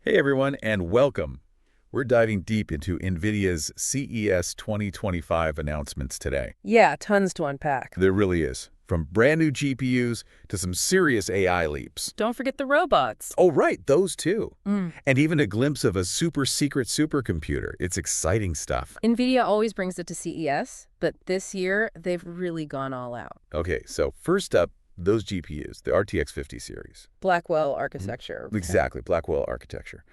Hey everyone, and welcome. We're diving deep into NVIDIA's CES 2025 announcements today. Yeah, tons to unpack. There really is. From brand new GPUs to some serious AI leaps. Don't forget the robots. Oh, right, those too. Mm. And even a glimpse of a super secret supercomputer. It's exciting stuff. NVIDIA always brings it to CES, but this year they've really gone all out. Okay, so first up, those GPUs, the RTX 50 series. Blackwell architecture. Exactly, Blackwell architecture.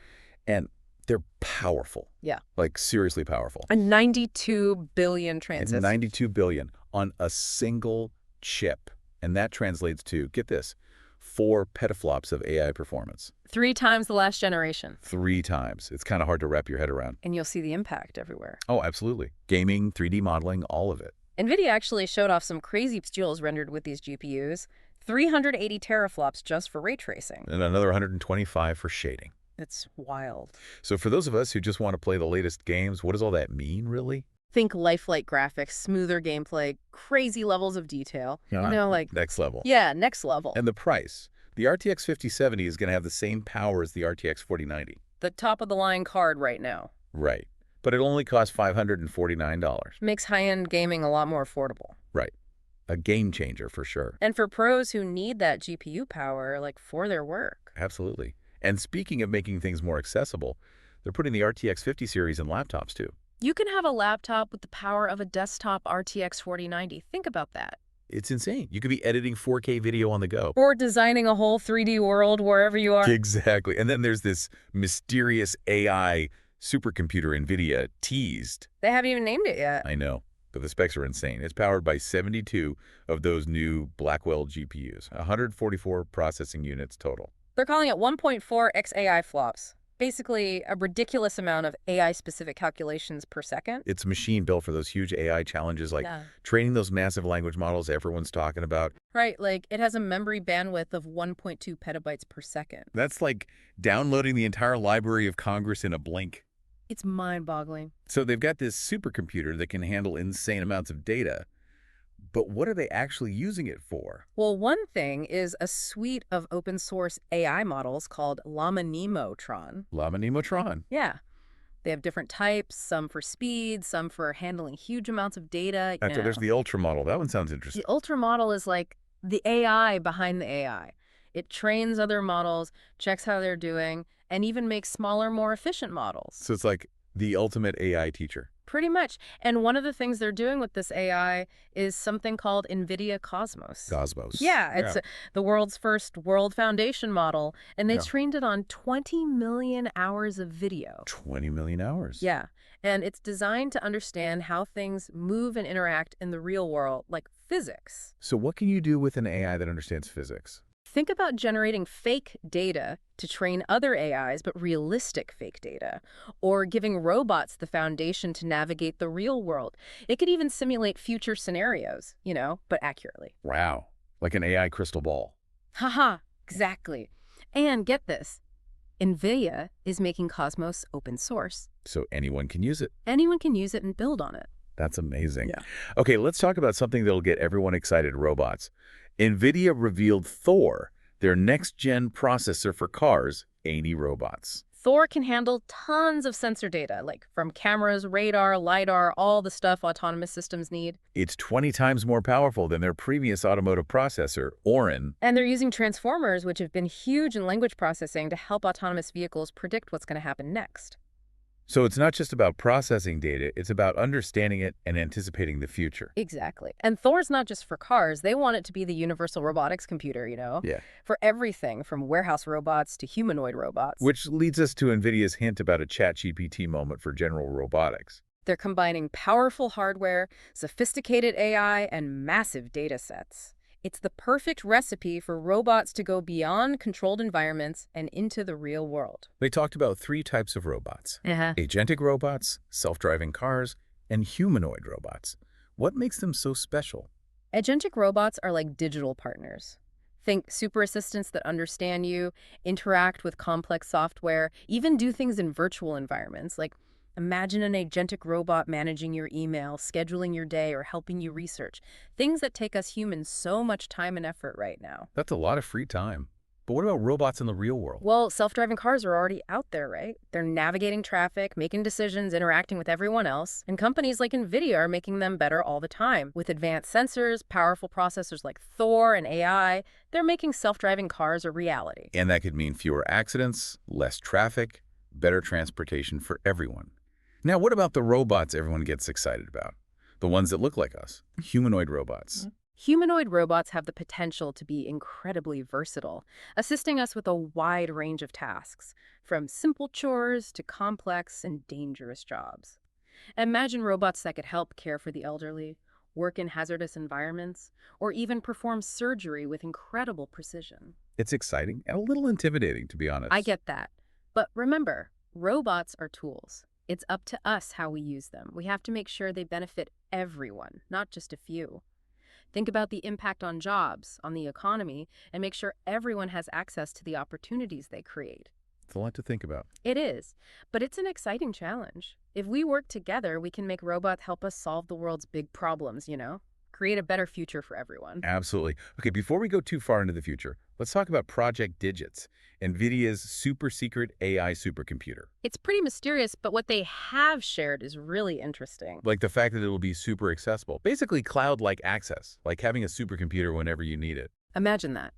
And they're powerful. Yeah. Like seriously powerful. And 92 billion And transits. 92 billion on a single chip. And that translates to, get this, 4 petaflops of AI performance. 3 times the last generation. 3 times. It's kind of hard to wrap your head around. And you'll see the impact everywhere. Oh, absolutely. Gaming, 3D modeling, all of it. NVIDIA actually showed off some crazy jewels rendered with these GPUs. 380 teraflops just for ray tracing. And another 125 for shading. It's wild. So for those of us who just want to play the latest games, what does all that mean, really? Think lifelike graphics, smoother gameplay, crazy levels of detail. Like... Next level. Yeah, next level. And the price. The RTX 5070 is going to have the same power as the RTX 4090. The top-of-the-line card right now. Right. But it'll only cost $549. Makes high-end gaming a lot more affordable. Right. A game changer for sure. And for pros who need that GPU power, like, for their work. Absolutely. And speaking of making things more accessible, they're putting the RTX 50 series in laptops too. You can have a laptop with the power of a desktop RTX 4090. Think about that. It's insane. You could be editing 4K video on the go. Or designing a whole 3D world wherever you are. Exactly. And then there's this mysterious AI supercomputer NVIDIA teased. They haven't even named it yet. I know, but the specs are insane. It's powered by 72 of those new Blackwell GPUs, 144 processing units total. They're calling it 1.4 XAI flops. Basically, a ridiculous amount of AI-specific calculations per second. It's a machine built for those huge AI challenges like training those massive language models everyone's talking about. Right, like it has a memory bandwidth of 1.2 petabytes per second. That's like downloading the entire Library of Congress in a blink. It's mind-boggling. So they've got this supercomputer that can handle insane amounts of data. But what are they actually using it for? Well, one thing is a suite of open source AI models called Llama-Nemotron. Llama-Nemotron. Yeah. They have different types, some for speed, some for handling huge amounts of data. There's the Ultra model. That one sounds interesting. The Ultra model is like the AI behind the AI. It trains other models, checks how they're doing, and even makes smaller, more efficient models. So it's like the ultimate AI teacher. Pretty much. And one of the things they're doing with this AI is something called NVIDIA Cosmos. Cosmos. Yeah, it's the world's first world foundation model, and they trained it on 20 million hours of video. 20 million hours? Yeah, and it's designed to understand how things move and interact in the real world, like physics. So what can you do with an AI that understands physics? Think about generating fake data to train other AIs, but realistic fake data, or giving robots the foundation to navigate the real world. It could even simulate future scenarios, but accurately. Wow, like an AI crystal ball. Haha, exactly. And get this, NVIDIA is making Cosmos open source. So anyone can use it. Anyone can use it and build on it. That's amazing. Yeah. Okay, let's talk about something that'll get everyone excited, robots. NVIDIA revealed Thor, their next-gen processor for cars, 80 robots. Thor can handle tons of sensor data, like from cameras, radar, LiDAR, all the stuff autonomous systems need. It's 20 times more powerful than their previous automotive processor, Orin. And they're using transformers, which have been huge in language processing, to help autonomous vehicles predict what's going to happen next. So it's not just about processing data, it's about understanding it and anticipating the future. Exactly. And Thor's not just for cars. They want it to be the universal robotics computer, Yeah. For everything from warehouse robots to humanoid robots. Which leads us to NVIDIA's hint about a ChatGPT moment for general robotics. They're combining powerful hardware, sophisticated AI, and massive data sets. It's the perfect recipe for robots to go beyond controlled environments and into the real world. They talked about 3 types of robots. Agentic robots, self-driving cars, and humanoid robots. What makes them so special? Agentic robots are like digital partners. Think super assistants that understand you, interact with complex software, even do things in virtual environments, like imagine an agentic robot managing your email, scheduling your day, or helping you research. Things that take us humans so much time and effort right now. That's a lot of free time. But what about robots in the real world? Well, self-driving cars are already out there, right? They're navigating traffic, making decisions, interacting with everyone else. And companies like NVidia are making them better all the time. With advanced sensors, powerful processors like Thor and AI, they're making self-driving cars a reality. And that could mean fewer accidents, less traffic, better transportation for everyone. Now, what about the robots everyone gets excited about? The ones that look like us, humanoid robots. Humanoid robots have the potential to be incredibly versatile, assisting us with a wide range of tasks, from simple chores to complex and dangerous jobs. Imagine robots that could help care for the elderly, work in hazardous environments, or even perform surgery with incredible precision. It's exciting and a little intimidating, to be I honest. get that. But remember, robots are tools. It's up to us how we use them. We have to make sure they benefit everyone, not just a few. Think about the impact on jobs, on the economy, and make sure everyone has access to the opportunities they create. It's a lot to think about. It is, but it's an exciting challenge. If we work together, we can make robots help us solve the world's big problems, create a better future for everyone. Absolutely. Okay, before we go too far into the future, let's talk about Project Digits, NVIDIA's super secret AI supercomputer. It's pretty mysterious, but what they have shared is really interesting. Like the fact that it'll be super accessible. Basically cloud-like access, like having a supercomputer whenever you need it. Imagine that.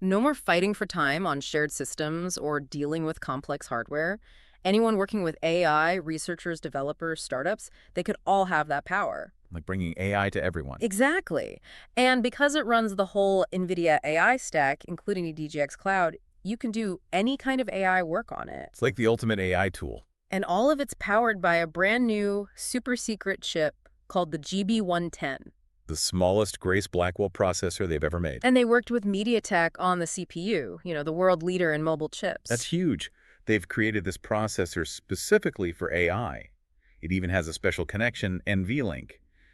No more fighting for time on shared systems or dealing with complex hardware. Anyone working with AI, researchers, developers, startups, they could all have that power. Like bringing AI to everyone. Exactly. And because it runs the whole NVIDIA AI stack, including the DGX Cloud, you can do any kind of AI work on it. It's like the ultimate AI tool. And all of it's powered by a brand new, super secret chip called the GB110. The smallest Grace Blackwell processor they've ever made. And they worked with MediaTek on the CPU, the world leader in mobile chips. That's huge. They've created this processor specifically for AI. It even has a special connection, NVLink,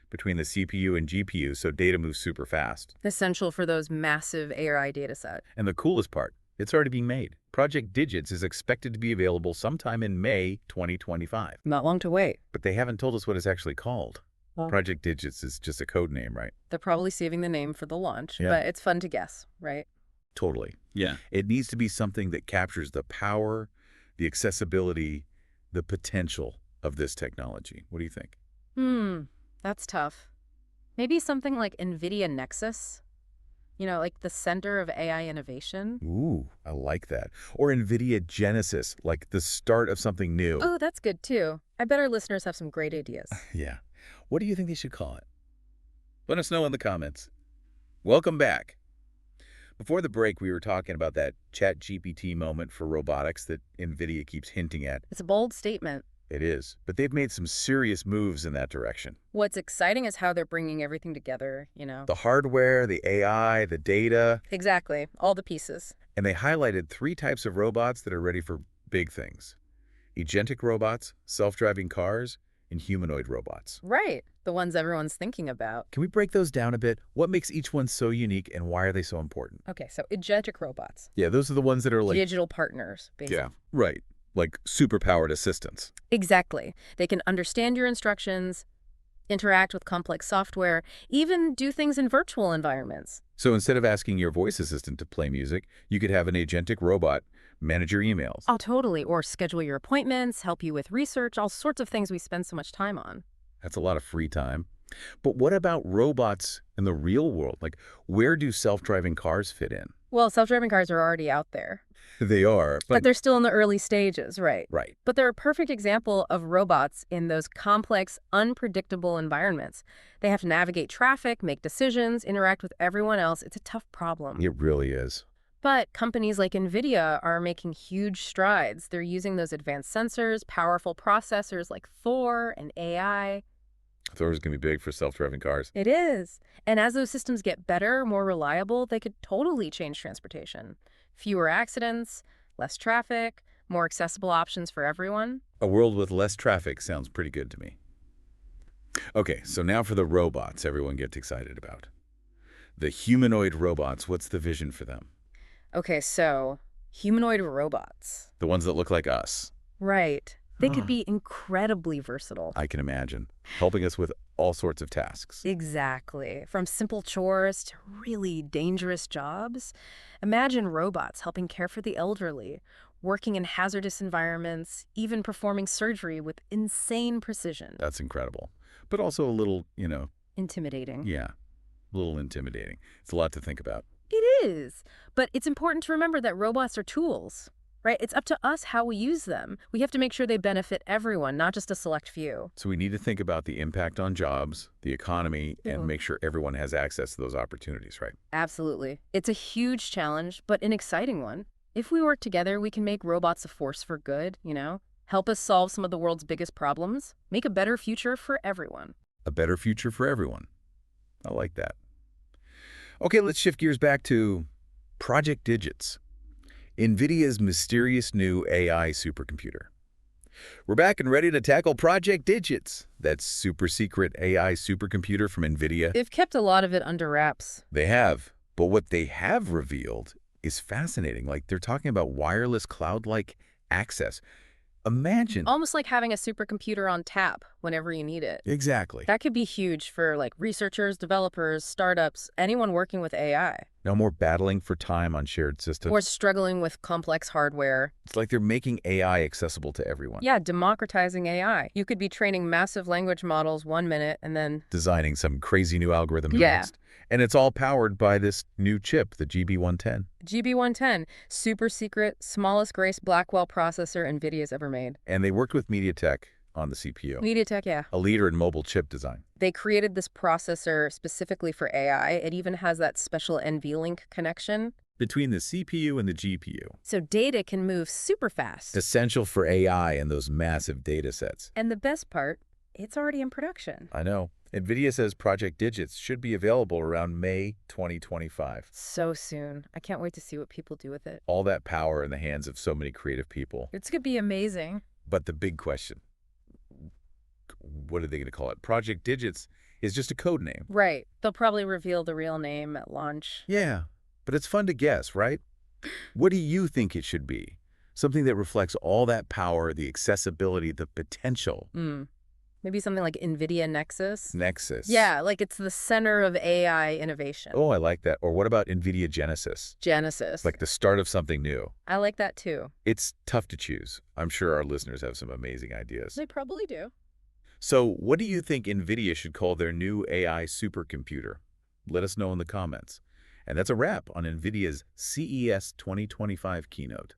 between the CPU and GPU, so data moves super fast. Essential for those massive AI datasets. And the coolest part, it's already being made. Project Digits is expected to be available sometime in May 2025. Not long to wait. But they haven't told us what it's actually called. Oh. Project Digits is just a code name, right? They're probably saving the name for the launch, Yeah. but it's fun to guess, right? Totally. Yeah. It needs to be something that captures the power, the accessibility, the potential of this technology. What do you think? That's tough. Maybe something like NVIDIA Nexus? Like the center of AI innovation? Ooh, I like that. Or NVIDIA Genesis, like the start of something new. Oh, that's good too. I bet our listeners have some great ideas. Yeah. What do you think they should call it? Let us know in the comments. Welcome back. Before the break, we were talking about that ChatGPT moment for robotics that NVIDIA keeps hinting at. It's a bold statement. It is, but they've made some serious moves in that direction. What's exciting is how they're bringing everything together, The hardware, the AI, the data. Exactly. All the pieces. And they highlighted 3 types of robots that are ready for big things. Agentic robots, self-driving cars, and humanoid robots. Right. The ones everyone's thinking about. Can we break those down a bit? What makes each one so unique and why are they so important? Okay, so agentic robots. Yeah, those are the ones that are like... Digital partners, basically. Yeah, right. Like superpowered assistants. Exactly. They can understand your instructions, interact with complex software, even do things in virtual environments. So instead of asking your voice assistant to play music, you could have an agentic robot manage your emails. Oh, totally. Or schedule your appointments, help you with research, all sorts of things we spend so much time on. That's a lot of free time. But what about robots in the real world? Like, where do self-driving cars fit in? Well, self-driving cars are already out there. They are, But they're still in the early stages, right? Right. But they're a perfect example of robots in those complex, unpredictable environments. They have to navigate traffic, make decisions, interact with everyone else. It's a tough problem. It really is. But companies like NVIDIA are making huge strides. They're using those advanced sensors, powerful processors like Thor and AI. Thor's going to be big for self-driving cars. It is. And as those systems get better, more reliable, they could totally change transportation. Fewer accidents, less traffic, more accessible options for everyone. A world with less traffic sounds pretty good to me. Okay, so now for the robots everyone gets excited about. The humanoid robots, what's the vision for them? Okay, so humanoid robots. The ones that look like us. Right. They could be incredibly versatile. I can imagine. Helping us with all sorts of tasks. Exactly. From simple chores to really dangerous jobs. Imagine robots helping care for the elderly, working in hazardous environments, even performing surgery with insane precision. That's incredible. But also a little, Intimidating. yeah, a little intimidating. It's a lot to think about. It is. But it's important to remember that robots are tools, right? It's up to us how we use them. We have to make sure they benefit everyone, not just a select few. So we need to think about the impact on jobs, the economy, and Mhm. make sure everyone has access to those opportunities, right? Absolutely. It's a huge challenge, but an exciting one. If we work together, we can make robots a force for good, help us solve some of the world's biggest problems, make a better future for everyone. A better future for everyone. I like that. Okay, let's shift gears back to Project Digits, NVIDIA's mysterious new AI supercomputer. We're back and ready to tackle Project Digits, that super secret AI supercomputer from NVIDIA. They've kept a lot of it under wraps. They have, but what they have revealed is fascinating. Like, they're talking about wireless cloud-like access. Imagine. Almost like having a supercomputer on tap whenever you need it. Exactly. That could be huge for researchers, developers, startups, anyone working with AI. No more battling for time on shared systems. Or struggling with complex hardware. It's like they're making AI accessible to everyone. Yeah, democratizing AI. You could be training massive language models 1 minute and then Designing some crazy new algorithm Yeah. next. And it's all powered by this new chip, the GB110. GB110, super secret, smallest grace Blackwell processor NVIDIA's ever made. And they worked with MediaTek on the CPU, MediaTek, yeah. a leader in mobile chip design. They created this processor specifically for AI. It even has that special NVLink connection. Between the CPU and the GPU. So data can move super fast. Essential for AI and those massive data sets. And the best part, it's already in production. I know. NVIDIA says Project Digits should be available around May 2025. So soon. I can't wait to see what people do with it. All that power in the hands of so many creative people. It's going to be amazing. But the big question, what are they going to call it? Project Digits is just a code name. Right. They'll probably reveal the real name at launch. Yeah, but it's fun to guess, right? What do you think it should be? Something that reflects all that power, the accessibility, the potential. Maybe something like NVIDIA Nexus. Nexus. Yeah, like it's the center of AI innovation. Oh, I like that. Or what about NVIDIA Genesis? Genesis. Like the start of something new. I like that too. It's tough to choose. I'm sure our listeners have some amazing ideas. They probably do. So what do you think NVIDIA should call their new AI supercomputer? Let us know in the comments. And that's a wrap on NVIDIA's CES 2025 keynote.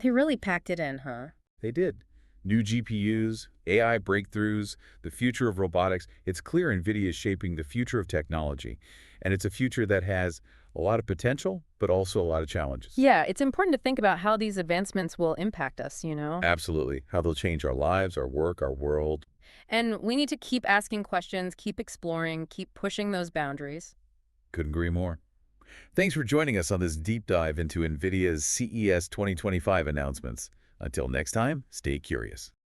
They really packed it in, huh? They did. New GPUs, AI breakthroughs, the future of robotics. It's clear NVIDIA is shaping the future of technology. And it's a future that has a lot of potential, but also a lot of challenges. Yeah, it's important to think about how these advancements will impact us, Absolutely. How they'll change our lives, our work, our world. And we need to keep asking questions, keep exploring, keep pushing those boundaries. Couldn't agree more. Thanks for joining us on this deep dive into NVIDIA's CES 2025 announcements. Until next time, stay curious.